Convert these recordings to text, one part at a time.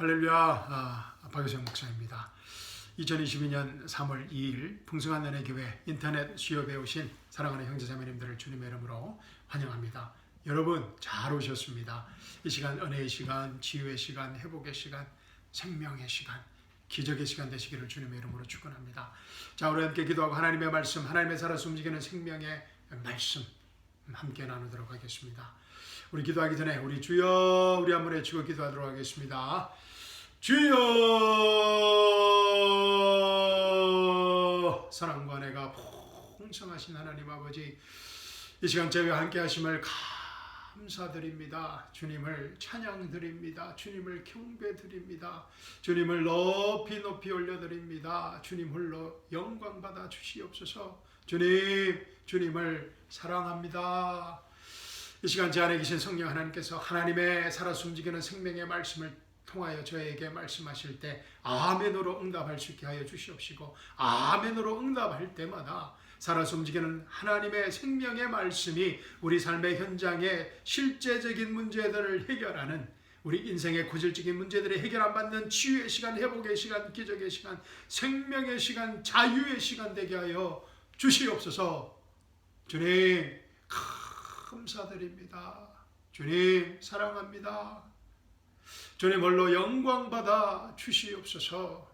할렐루야, 박유성 목사입니다. 2022년 3월 2일 풍성한 은혜교회 인터넷 수요배에 오신 사랑하는 형제자매님들을 주님의 이름으로 환영합니다. 여러분 잘 오셨습니다. 이 시간 은혜의 시간, 치유의 시간, 회복의 시간, 생명의 시간, 기적의 시간 되시기를 주님의 이름으로 축원합니다. 자, 우리 함께 기도하고 하나님의 말씀, 하나님의 살아서 움직이는 생명의 말씀 함께 나누도록 하겠습니다. 우리 기도하기 전에 우리 주여 우리 한번 외치고 기도하도록 하겠습니다. 주여, 사랑과 은혜가 풍성하신 하나님 아버지, 이 시간 저희와 함께 하심을 감사드립니다. 주님을 찬양드립니다. 주님을 경배드립니다. 주님을 높이 올려드립니다. 주님 홀로 영광 받아 주시옵소서. 주님을 사랑합니다. 이 시간 제 안에 계신 성령 하나님께서 하나님의 살아서 움직이는 생명의 말씀을 통하여 저에게 말씀하실 때 아멘으로 응답할 수 있게 하여 주시옵시고, 아멘으로 응답할 때마다 살아서 움직이는 하나님의 생명의 말씀이 우리 삶의 현장에 실제적인 문제들을 해결하는, 우리 인생의 고질적인 문제들을 해결 안 받는 치유의 시간, 회복의 시간, 기적의 시간, 생명의 시간, 자유의 시간 되게 하여 주시옵소서. 주님 감사드립니다. 주님 사랑합니다. 주님 홀로 영광 받아 주시옵소서.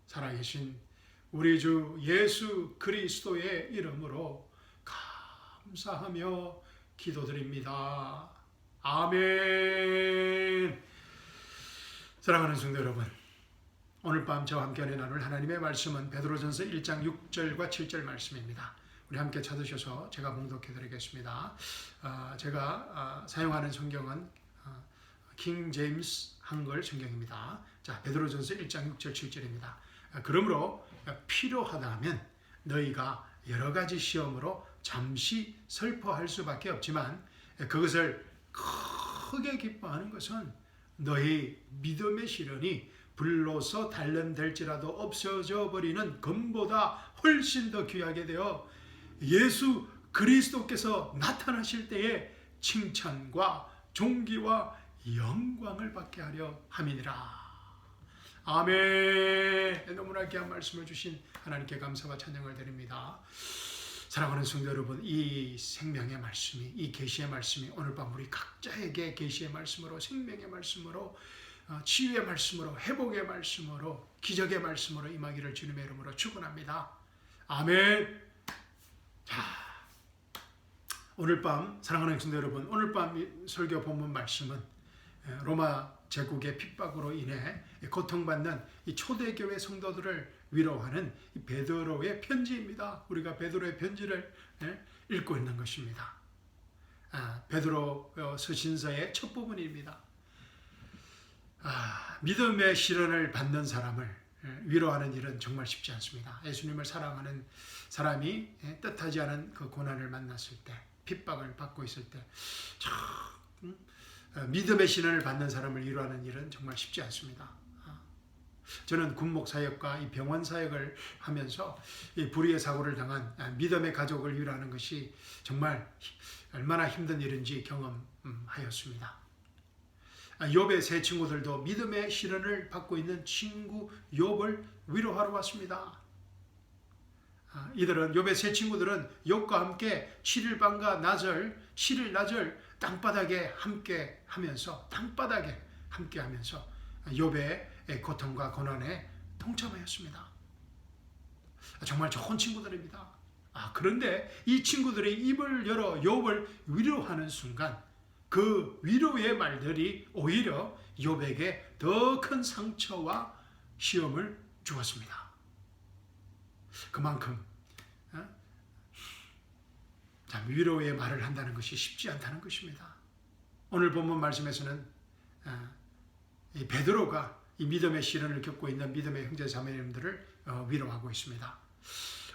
살아계신 우리 주 예수 그리스도의 이름으로 감사하며 기도드립니다. 아멘. 사랑하는 성도 여러분, 오늘 밤 저와 함께 나눌 하나님의 말씀은 베드로전서 1장 6절과 7절 말씀입니다. 우리 함께 찾으셔서 제가 봉독해 드리겠습니다. 제가 사용하는 성경은 킹 제임스 한글 성경입니다. 자, 베드로전서 1장 6절 7절입니다. 그러므로 필요하다면 너희가 여러 가지 시험으로 잠시 슬퍼할 수밖에 없지만 그것을 크게 기뻐하는 것은 너희 믿음의 시련이 불로서 단련될지라도 없어져 버리는 금보다 훨씬 더 귀하게 되어 예수 그리스도께서 나타나실 때에 칭찬과 존귀와 영광을 받게 하려 함이니라. 아멘. 너무나 귀한 말씀을 주신 하나님께 감사와 찬양을 드립니다. 사랑하는 성도 여러분, 이 생명의 말씀이, 이 계시의 말씀이 오늘 밤 우리 각자에게 계시의 말씀으로, 생명의 말씀으로, 치유의 말씀으로, 회복의 말씀으로, 기적의 말씀으로 임하기를 주님의 이름으로 축원합니다. 아멘. 자, 오늘 밤 사랑하는 성도 여러분, 오늘 밤 설교 본문 말씀은 로마 제국의 핍박으로 인해 고통받는 이 초대교회 성도들을 위로하는 이 베드로의 편지입니다. 우리가 베드로의 편지를 읽고 있는 것입니다. 베드로 서신서의 첫 부분입니다. 믿음의 시련을 받는 사람을 위로하는 일은 정말 쉽지 않습니다. 예수님을 사랑하는 사람이 뜻하지 않은 그 고난을 만났을 때, 핍박을 받고 있을 때 믿음의 시련을 받는 사람을 위로하는 일은 정말 쉽지 않습니다. 저는 군목 사역과 이 병원 사역을 하면서 이 불의의 사고를 당한 믿음의 가족을 위로하는 것이 정말 얼마나 힘든 일인지 경험하였습니다. 욥의 세 친구들도 믿음의 시련을 받고 있는 친구 욥을 위로하러 왔습니다. 이들은 욥의 세 친구들은 욥과 함께 7일 밤과 7일 낮을 땅바닥에 함께 하면서 욥의 고통과 고난에 동참하였습니다. 정말 좋은 친구들입니다. 그런데 이 친구들이 입을 열어 욥을 위로하는 순간 그 위로의 말들이 오히려 욥에게 더 큰 상처와 시험을 주었습니다. 그만큼 위로의 말을 한다는 것이 쉽지 않다는 것입니다. 오늘 본문 말씀에서는 이 베드로가 이 믿음의 시련을 겪고 있는 믿음의 형제 자매님들을 위로하고 있습니다.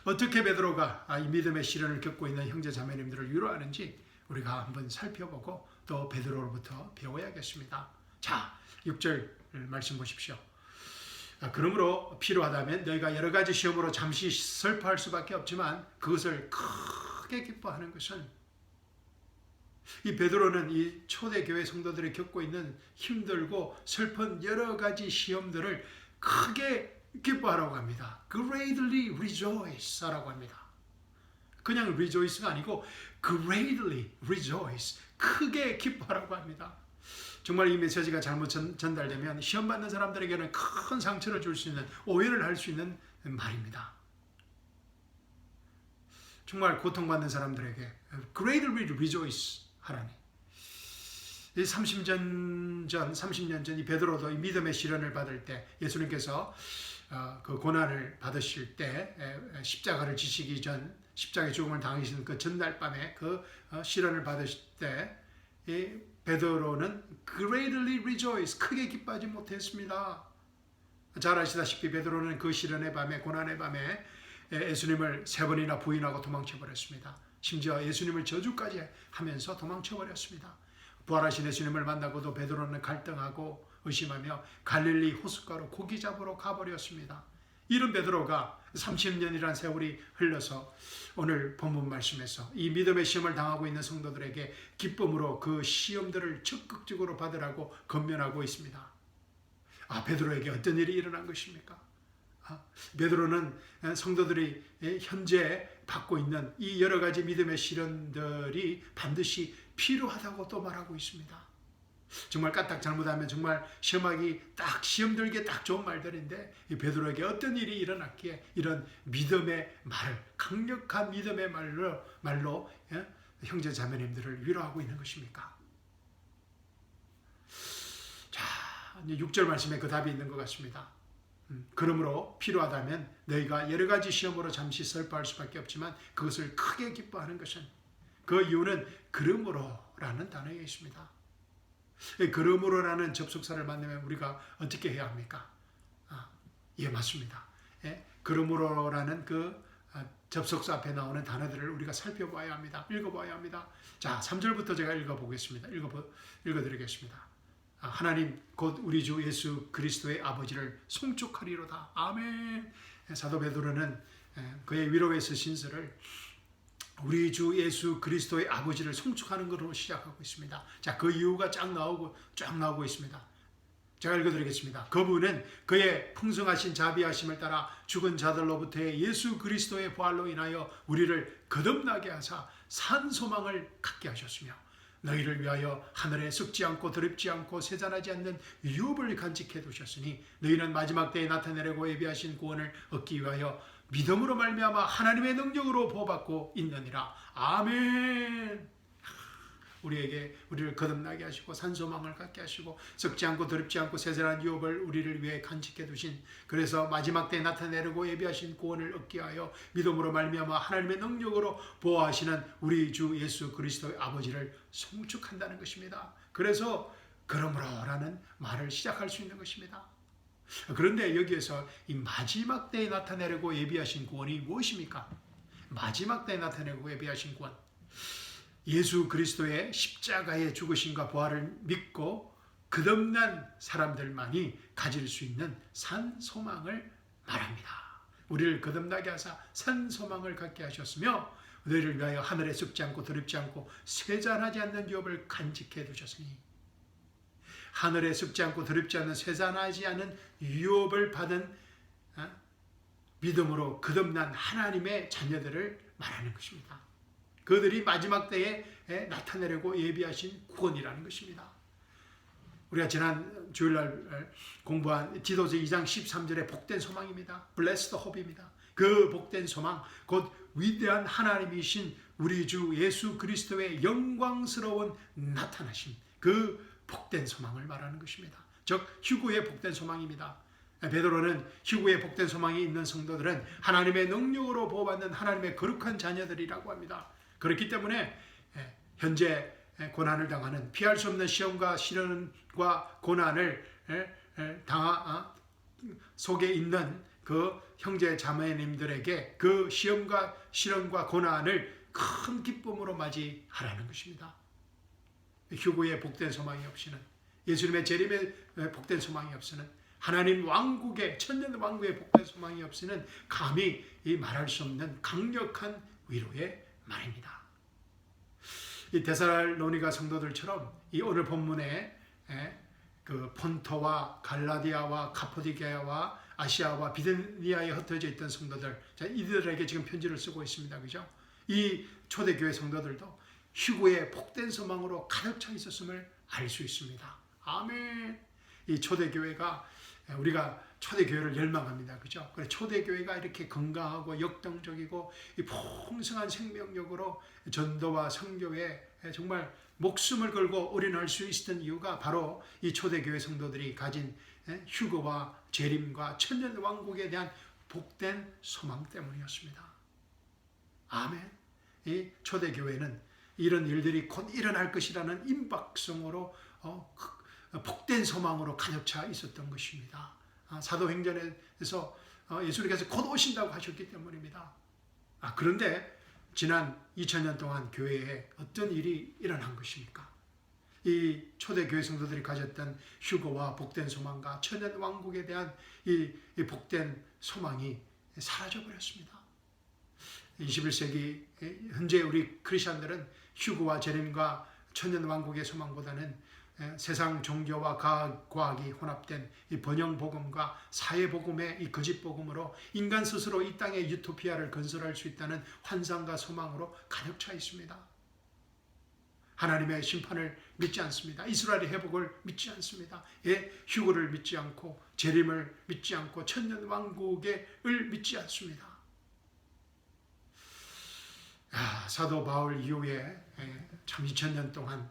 어떻게 베드로가 이 믿음의 시련을 겪고 있는 형제 자매님들을 위로하는지 우리가 한번 살펴보고 또 베드로로부터 배워야겠습니다. 자, 6절 말씀 보십시오. 그러므로 필요하다면 너희가 여러 가지 시험으로 잠시 슬퍼할 수밖에 없지만 그것을 크게 기뻐하는 것은 이 베드로는 이 초대교회 성도들이 겪고 있는 힘들고 슬픈 여러 가지 시험들을 크게 기뻐하라고 합니다. Greatly rejoice 하라고 합니다. 그냥 rejoice가 아니고 greatly rejoice, 크게 기뻐하라고 합니다. 정말 이 메시지가 잘못 전달되면 시험 받는 사람들에게는 큰 상처를 줄 수 있는, 오해를 할 수 있는 말입니다. 정말 고통받는 사람들에게 greatly rejoice 하라니. 30년 전 이 베드로도 이 믿음의 시련을 받을 때, 예수님께서 그 고난을 받으실 때, 십자가를 지시기 전 십자가의 죽음을 당하신 그 전날 밤에 그 시련을 받으실 때, 이 베드로는 greatly rejoice, 크게 기뻐하지 못했습니다. 잘 아시다시피 베드로는 그 시련의 밤에, 고난의 밤에 예수님을 3번이나 부인하고 도망쳐 버렸습니다. 심지어 예수님을 저주까지 하면서 도망쳐 버렸습니다. 부활하신 예수님을 만나고도 베드로는 갈등하고 의심하며 갈릴리 호숫가로 고기 잡으러 가버렸습니다. 이런 베드로가 30년이라는 세월이 흘러서 오늘 본문 말씀에서 이 믿음의 시험을 당하고 있는 성도들에게 기쁨으로 그 시험들을 적극적으로 받으라고 권면하고 있습니다. 베드로에게 어떤 일이 일어난 것입니까? 베드로는 성도들이 현재 받고 있는 이 여러 가지 믿음의 시련들이 반드시 필요하다고 또 말하고 있습니다. 정말 까딱 잘못하면 정말 시험 들기에 딱 좋은 말들인데, 이 베드로에게 어떤 일이 일어났기에 이런 믿음의 말, 강력한 믿음의 말로 형제 자매님들을 위로하고 있는 것입니까? 자, 이제 6절 말씀에 그 답이 있는 것 같습니다. 그러므로 필요하다면 너희가 여러 가지 시험으로 잠시 슬퍼할 수밖에 없지만 그것을 크게 기뻐하는 것은, 그 이유는 그러므로라는 단어에 있습니다. 그러므로라는 접속사를 만나면 우리가 어떻게 해야 합니까? 예, 맞습니다. 그러므로라는 그 접속사 앞에 나오는 단어들을 우리가 살펴봐야 합니다. 읽어봐야 합니다. 자, 3절부터 제가 읽어보겠습니다. 읽어드리겠습니다. 하나님 곧 우리 주 예수 그리스도의 아버지를 송축하리로다. 아멘. 사도 베드로는 그의 위로에서 신설을 우리 주 예수 그리스도의 아버지를 송축하는 것으로 시작하고 있습니다. 자, 그 이유가 쫙 나오고 있습니다. 제가 읽어드리겠습니다. 그분은 그의 풍성하신 자비하심을 따라 죽은 자들로부터의 예수 그리스도의 부활로 인하여 우리를 거듭나게 하사 산 소망을 갖게 하셨으며 너희를 위하여 하늘에 썩지 않고 더럽지 않고 쇠잔하지 않는 유업을 간직해 두셨으니 너희는 마지막 때에 나타내려고 예비하신 구원을 얻기 위하여 믿음으로 말미암아 하나님의 능력으로 보호받고 있느니라. 아멘. 우리를 거듭나게 하시고 산소망을 갖게 하시고 썩지 않고 더럽지 않고 쇠잔한 유업을 우리를 위해 간직해 두신, 그래서 마지막 때에 나타내려고 예비하신 구원을 얻게 하여 믿음으로 말미암아 하나님의 능력으로 보호하시는 우리 주 예수 그리스도의 아버지를 송축한다는 것입니다. 그래서 그러므로라는 말을 시작할 수 있는 것입니다. 그런데 여기에서 이 마지막 때에 나타내려고 예비하신 구원이 무엇입니까? 마지막 때에 나타내려고 예비하신 구원, 예수 그리스도의 십자가의 죽으심과 부활을 믿고 거듭난 사람들만이 가질 수 있는 산 소망을 말합니다. 우리를 거듭나게 하사 산 소망을 갖게 하셨으며 너희를 위하여 하늘에 썩지 않고 더럽지 않고 쇠잔하지 않는 유업을 간직해 두셨으니, 하늘에 썩지 않고 더럽지 않는 쇠잔하지 않은 유업을 받은 믿음으로 거듭난 하나님의 자녀들을 말하는 것입니다. 그들이 마지막 때에 나타내려고 예비하신 구원이라는 것입니다. 우리가 지난 주일날 공부한 디도서 2장 13절의 복된 소망입니다. Blessed hope입니다. 그 복된 소망, 곧 위대한 하나님이신 우리 주 예수 그리스도의 영광스러운 나타나심, 그 복된 소망을 말하는 것입니다. 즉 휴구의 복된 소망입니다. 베드로는 휴구의 복된 소망이 있는 성도들은 하나님의 능력으로 보호받는 하나님의 거룩한 자녀들이라고 합니다. 그렇기 때문에 현재 고난을 당하는, 피할 수 없는 시험과 시련과 고난을 속에 있는 그 형제 자매님들에게 그 시험과 시련과 고난을 큰 기쁨으로 맞이하라는 것입니다. 휴구의 복된 소망이 없이는, 예수님의 재림의 복된 소망이 없이는, 하나님 왕국의 천년 왕국의 복된 소망이 없이는 감히 이 말할 수 없는 강력한 위로의 말입니다. 이 데살로니가 성도들처럼 이 오늘 본문에 그 폰토와 갈라디아와 카포디게아와 아시아와 비드니아에 흩어져 있던 성도들, 이들에게 지금 편지를 쓰고 있습니다. 그죠? 이 초대교회 성도들도 휴거의 복된 소망으로 가득 차 있었음을 알 수 있습니다. 아멘. 이 초대교회가, 우리가 초대교회를 열망합니다. 그죠? 그래, 초대교회가 이렇게 건강하고 역동적이고 이 풍성한 생명력으로 전도와 선교에 정말 목숨을 걸고 올인할 수 있었던 이유가 바로 이 초대교회 성도들이 가진 휴거와 재림과 천년 왕국에 대한 복된 소망 때문이었습니다. 아멘. 이 초대교회는 이런 일들이 곧 일어날 것이라는 임박성으로 복된 소망으로 가득 차 있었던 것입니다. 사도행전에서 예수님께서 곧 오신다고 하셨기 때문입니다. 그런데 지난 2000년 동안 교회에 어떤 일이 일어난 것입니까? 이 초대교회 성도들이 가졌던 휴거와 복된 소망과 천년 왕국에 대한 이 복된 소망이 사라져버렸습니다. 21세기 현재 우리 크리스천들은 휴거와 재림과 천년 왕국의 소망보다는 세상 종교와 과학이 혼합된 이 번영 복음과 사회 복음의 이 거짓 복음으로 인간 스스로 이 땅의 유토피아를 건설할 수 있다는 환상과 소망으로 가득 차 있습니다. 하나님의 심판을 믿지 않습니다. 이스라엘의 회복을 믿지 않습니다. 휴거를 믿지 않고 재림을 믿지 않고 천년 왕국을 믿지 않습니다. 사도 바울 이후에 참 2000년 동안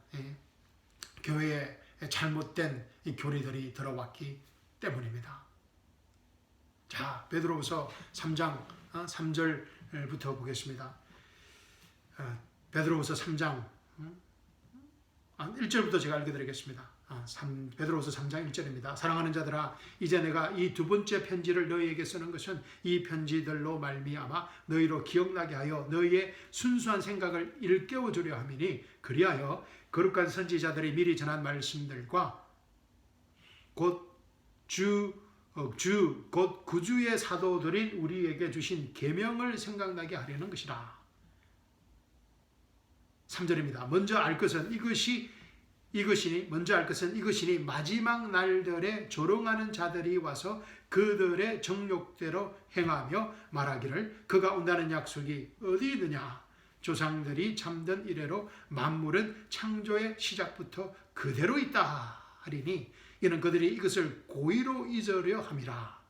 교회에 잘못된 이 교리들이 들어왔기 때문입니다. 자, 베드로후서 3장 3절부터 보겠습니다. 베드로후서 3장 1절부터 제가 읽어드리겠습니다. 베드로후서 3장 1절입니다. 사랑하는 자들아, 이제 내가 이 두 번째 편지를 너희에게 쓰는 것은 이 편지들로 말미암아 너희로 기억나게 하여 너희의 순수한 생각을 일깨워주려 함이니, 그리하여 거룩한 선지자들이 미리 전한 말씀들과 곧 구주의 사도들인 우리에게 주신 계명을 생각나게 하려는 것이라. 3절입니다. 먼저 알 것은 이것이니 마지막 날들에 조롱하는 자들이 와서 그들의 정욕대로 행하며 말하기를 그가 온다는 약속이 어디 있느냐. 조상들이 잠든 이래로 만물은 창조의 시작부터 그대로 있다 하리니 이는 그들이 이것을 고의로 잊으려 함이라.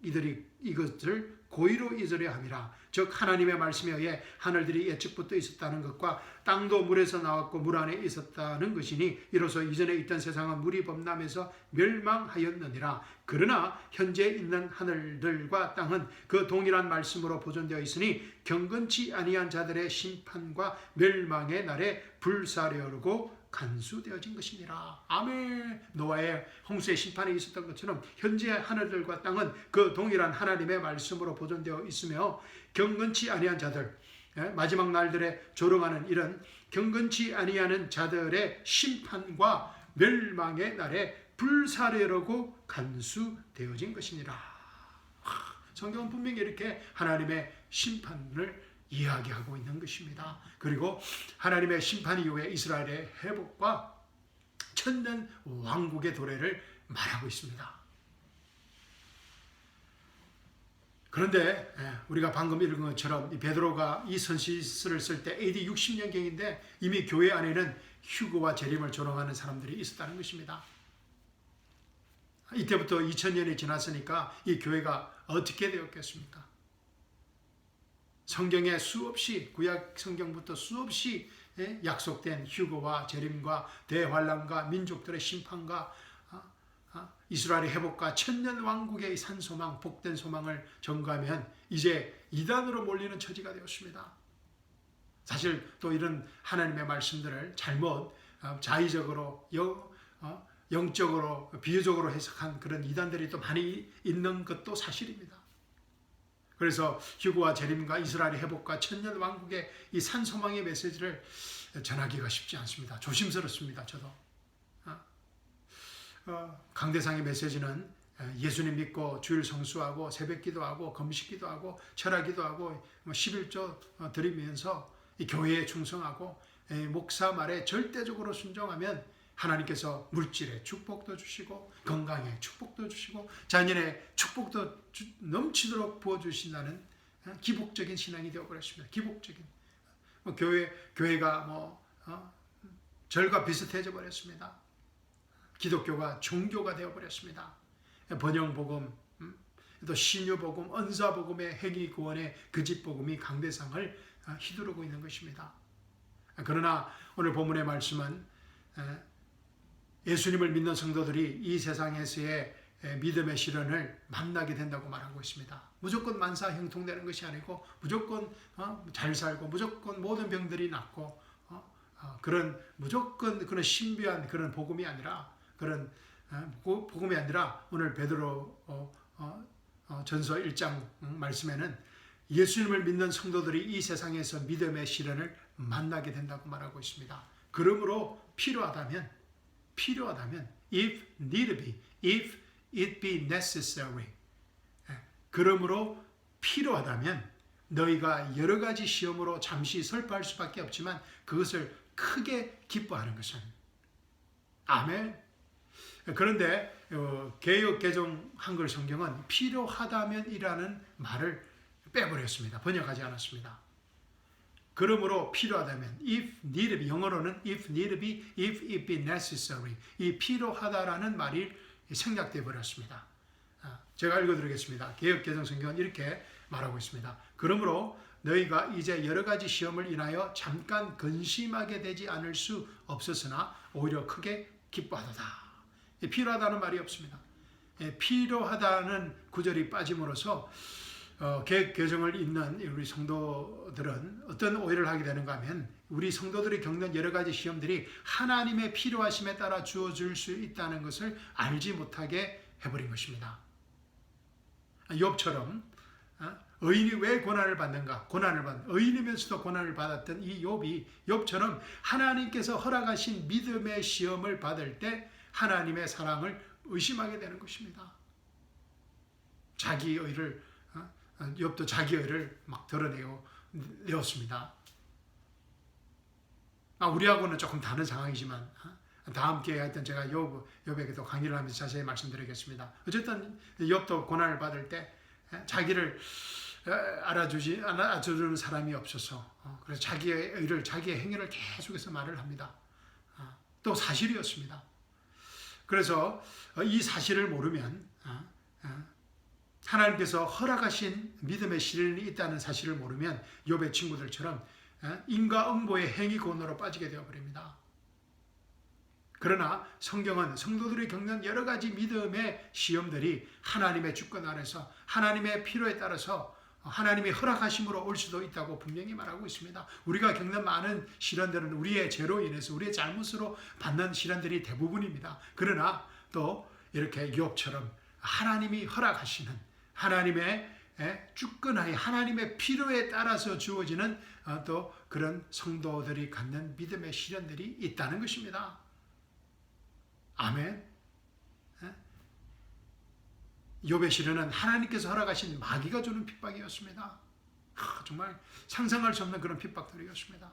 이들이 이것을 고의로 잊으려 함이라. 즉 하나님의 말씀에 의해 하늘들이 예측부터 있었다는 것과 땅도 물에서 나왔고 물 안에 있었다는 것이니 이로써 이전에 있던 세상은 물이 범람해서 멸망하였느니라. 그러나 현재 있는 하늘들과 땅은 그 동일한 말씀으로 보존되어 있으니 경건치 아니한 자들의 심판과 멸망의 날에 불사르고 간수되어진 것이니라. 아멘. 노아의 홍수의 심판이 있었던 것처럼 현재 하늘들과 땅은 그 동일한 하나님의 말씀으로 보존되어 있으며 경건치 아니한 자들, 마지막 날들에 조롱하는 이런 경건치 아니하는 자들의 심판과 멸망의 날에 불사르고 간수되어진 것이니라. 성경은 분명히 이렇게 하나님의 심판을 이야기하고 있는 것입니다. 그리고 하나님의 심판 이후에 이스라엘의 회복과 천년 왕국의 도래를 말하고 있습니다. 그런데 우리가 방금 읽은 것처럼 이 베드로가 이 선시서를 쓸 때 AD 60년경인데 이미 교회 안에는 휴거와 재림을 조롱하는 사람들이 있었다는 것입니다. 이때부터 2000년이 지났으니까 이 교회가 어떻게 되었겠습니까? 성경에 수없이, 구약 성경부터 수없이 약속된 휴거와 재림과 대환란과 민족들의 심판과 이스라엘의 회복과 천년 왕국의 산소망, 복된 소망을 전가하면 이제 이단으로 몰리는 처지가 되었습니다. 사실 또 이런 하나님의 말씀들을 잘못 자의적으로 영적으로 비유적으로 해석한 그런 이단들이 또 많이 있는 것도 사실입니다. 그래서 휴거와 재림과 이스라엘의 회복과 천년 왕국의 이 산소망의 메시지를 전하기가 쉽지 않습니다. 조심스럽습니다. 저도. 강대상의 메시지는 예수님 믿고 주일 성수하고 새벽 기도하고 금식 기도하고 철학 기도하고 11조 드리면서 이 교회에 충성하고 목사 말에 절대적으로 순종하면 하나님께서 물질의 축복도 주시고 건강의 축복도 주시고 자녀의 축복도 넘치도록 부어주신다는 기복적인 신앙이 되어버렸습니다. 기복적인 교회가 절과 비슷해져 버렸습니다. 기독교가 종교가 되어버렸습니다. 번영복음, 또 신유복음, 은사복음의 행위구원의 거짓복음이 강대상을 휘두르고 있는 것입니다. 그러나 오늘 본문의 말씀은 예수님을 믿는 성도들이 이 세상에서의 믿음의 시련을 만나게 된다고 말하고 있습니다. 무조건 만사형통되는 것이 아니고 무조건 잘 살고 무조건 모든 병들이 낫고 그런 무조건 그런 신비한 그런 복음이 아니라 그런 복음이 아니라 오늘 베드로 전서 1장 말씀에는 예수님을 믿는 성도들이 이 세상에서 믿음의 시련을 만나게 된다고 말하고 있습니다. 그러므로 필요하다면 if need be, if it be necessary, 그러므로 필요하다면 너희가 여러 가지 시험으로 잠시 설파할 수밖에 없지만 그것을 크게 기뻐하는 것은 아멘. 그런데 개역 개정 한글 성경은 필요하다면이라는 말을 빼버렸습니다. 번역하지 않았습니다. 그러므로 필요하다면 if need be, 영어로는 if need be, if it be necessary, 이 필요하다라는 말이 생략되어 버렸습니다. 제가 읽어드리겠습니다. 개역 개정 성경은 이렇게 말하고 있습니다. 그러므로 너희가 이제 여러 가지 시험을 인하여 잠깐 근심하게 되지 않을 수 없었으나 오히려 크게 기뻐하도다. 필요하다는 말이 없습니다. 필요하다는 구절이 빠짐으로써 개역 개정을 읽는 우리 성도들은 어떤 오해를 하게 되는가 하면 우리 성도들이 겪는 여러 가지 시험들이 하나님의 필요하심에 따라 주어질 수 있다는 것을 알지 못하게 해버린 것입니다. 욥처럼 의인이 왜 고난을 받는가? 의인이면서도 고난을 받았던 이 욥처럼 하나님께서 허락하신 믿음의 시험을 받을 때 하나님의 사랑을 의심하게 되는 것입니다. 자기 의를 욥도 자기 의를 막 드러내었습니다. 우리하고는 조금 다른 상황이지만 다음 기회에 하여튼 제가 욥에게도 강의를 하면서 자세히 말씀드리겠습니다. 어쨌든 욥도 고난을 받을 때 자기를 알아주는 사람이 없어서 그래서 자기의 의를 자기의 행위를 계속해서 말을 합니다. 또 사실이었습니다. 그래서 이 사실을 모르면 하나님께서 허락하신 믿음의 시련이 있다는 사실을 모르면 욥의 친구들처럼 인과응보의 행위곤으로 빠지게 되어버립니다. 그러나 성경은 성도들이 겪는 여러 가지 믿음의 시험들이 하나님의 주권 아래서 하나님의 필요에 따라서 하나님의 허락하심으로 올 수도 있다고 분명히 말하고 있습니다. 우리가 겪는 많은 시련들은 우리의 죄로 인해서 우리의 잘못으로 받는 시련들이 대부분입니다. 그러나 또 이렇게 욥처럼 하나님이 허락하시는 하나님의 주권하에 하나님의 필요에 따라서 주어지는 또 그런 성도들이 갖는 믿음의 시련들이 있다는 것입니다. 아멘. 욥의 시련은 하나님께서 허락하신 마귀가 주는 핍박이었습니다. 정말 상상할 수 없는 그런 핍박들이었습니다.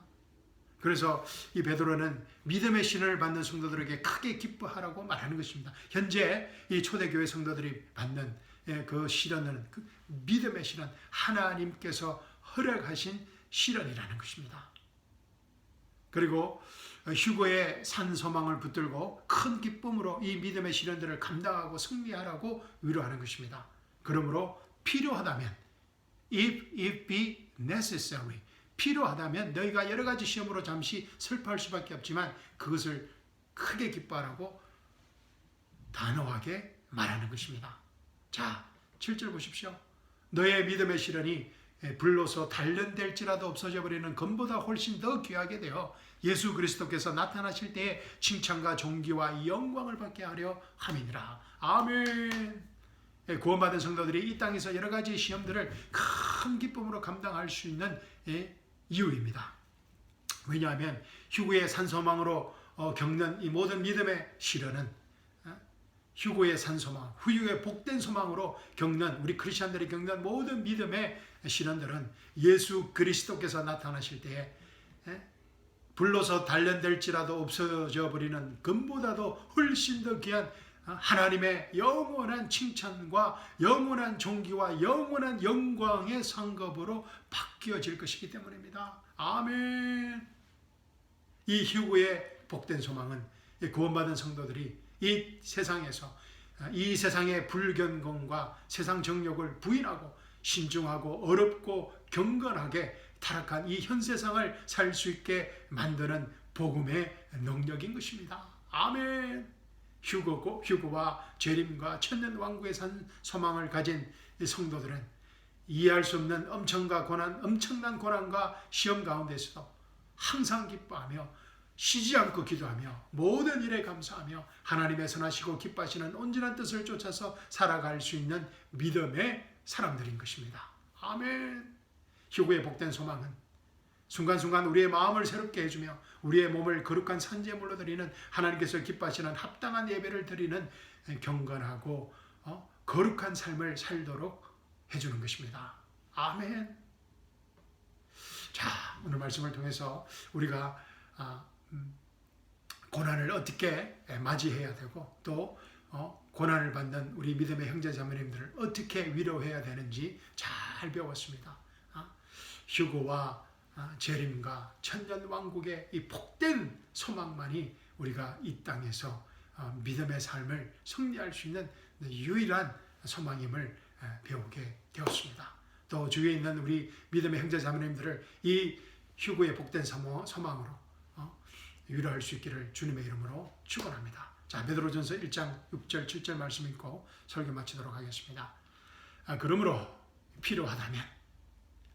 그래서 이 베드로는 믿음의 시련을 받는 성도들에게 크게 기뻐하라고 말하는 것입니다. 현재 이 초대교회 성도들이 받는 그 시련은 그 믿음의 시련, 하나님께서 허락하신 시련이라는 것입니다. 그리고 휴거의 산 소망을 붙들고 큰 기쁨으로 이 믿음의 시련들을 감당하고 승리하라고 위로하는 것입니다. 그러므로 필요하다면 if it be necessary, 필요하다면 너희가 여러 가지 시험으로 잠시 슬퍼할 수밖에 없지만 그것을 크게 기뻐하라고 단호하게 말하는 것입니다. 자, 7절 보십시오. 너의 믿음의 시련이 불로서 단련될지라도 없어져 버리는 금보다 훨씬 더 귀하게 되어 예수 그리스도께서 나타나실 때에 칭찬과 존귀와 영광을 받게 하려 함이니라. 아멘. 구원받은 성도들이 이 땅에서 여러 가지 시험들을 큰 기쁨으로 감당할 수 있는 이유입니다. 왜냐하면 휴거의 산소망으로 겪는 이 모든 믿음의 시련은 휴거의 산소망, 후유의 복된 소망으로 겪는 우리 크리스천들이 겪는 모든 믿음의 시련들은 예수 그리스도께서 나타나실 때에 불로서 단련될지라도 없어져 버리는 금보다도 훨씬 더 귀한 하나님의 영원한 칭찬과 영원한 존귀와 영원한 영광의 상급으로 바뀌어질 것이기 때문입니다. 아멘. 이 휴거의 복된 소망은 구원받은 성도들이 이 세상에서 이 세상의 불견공과 세상 정욕을 부인하고 신중하고 어렵고 경건하게 타락한 이 현 세상을 살 수 있게 만드는 복음의 능력인 것입니다. 아멘. 휴거와 재림과 천년왕국에 산 소망을 가진 성도들은 이해할 수 없는 엄청난 고난과 시험 가운데서도 항상 기뻐하며 쉬지 않고 기도하며 모든 일에 감사하며 하나님의 선하시고 기뻐하시는 온전한 뜻을 쫓아서 살아갈 수 있는 믿음의 사람들인 것입니다. 아멘. 휴거의 복된 소망은 순간순간 우리의 마음을 새롭게 해주며 우리의 몸을 거룩한 산제물로 드리는 하나님께서 기뻐하시는 합당한 예배를 드리는 경건하고 거룩한 삶을 살도록 해주는 것입니다. 아멘. 자, 오늘 말씀을 통해서 우리가 고난을 어떻게 맞이해야 되고 또 고난을 받는 우리 믿음의 형제자매님들을 어떻게 위로해야 되는지 잘 배웠습니다. 휴거와 재림과 천년왕국의 이 복된 소망만이 우리가 이 땅에서 믿음의 삶을 승리할 수 있는 유일한 소망임을 배우게 되었습니다. 또 주위에 있는 우리 믿음의 형제자매님들을 이 휴거의 복된 소망으로 위로할 수 있기를 주님의 이름으로 축원합니다. 자, 베드로전서 1장 6절 7절 말씀 읽고 설교 마치도록 하겠습니다. 그러므로 필요하다면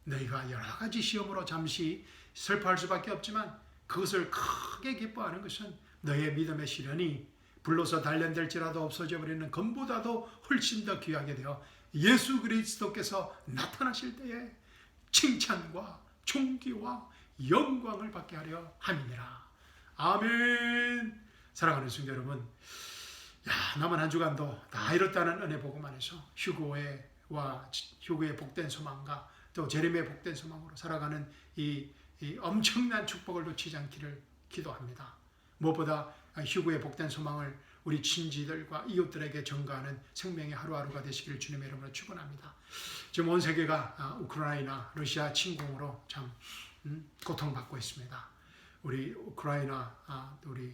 너희가 여러 가지 시험으로 잠시 슬퍼할 수밖에 없지만 그것을 크게 기뻐하는 것은 너희의 믿음의 시련이 불로서 단련될지라도 없어져 버리는 금보다도 훨씬 더 귀하게 되어 예수 그리스도께서 나타나실 때에 칭찬과 존귀와 영광을 받게 하려 함이니라. 아멘. 사랑하는 성도 여러분, 남은 한 주간도 다 이뤘다는 은혜 복음 안에서 휴거의 복된 소망과 또 재림의 복된 소망으로 살아가는 이 엄청난 축복을 놓치지 않기를 기도합니다. 무엇보다 휴거의 복된 소망을 우리 친지들과 이웃들에게 전가하는 생명의 하루하루가 되시기를 주님의 이름으로 축원합니다. 지금 온 세계가 우크라이나, 러시아 침공으로 참 고통받고 있습니다. 우리 우크라이나 우리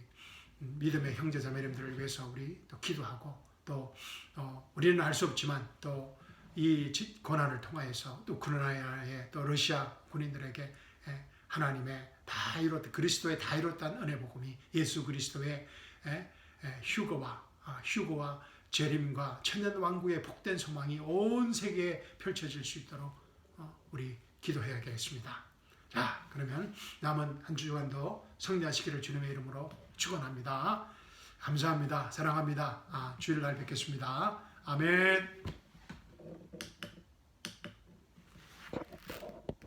믿음의 형제자매님들을 위해서 우리 또 기도하고 또 우리는 알 수 없지만 또 이 고난을 통하여서 또 우크라이나의 또 러시아 군인들에게 하나님의 다 이뤘다 그리스도의 다 이뤘다는 은혜 복음이 예수 그리스도의 휴거와 재림과 천년 왕국의 복된 소망이 온 세계에 펼쳐질 수 있도록 우리 기도해야겠습니다. 자, 그러면 남은 한 주간도 승리하시기를 주님의 이름으로 축원합니다. 감사합니다. 사랑합니다. 주일날 뵙겠습니다. 아멘.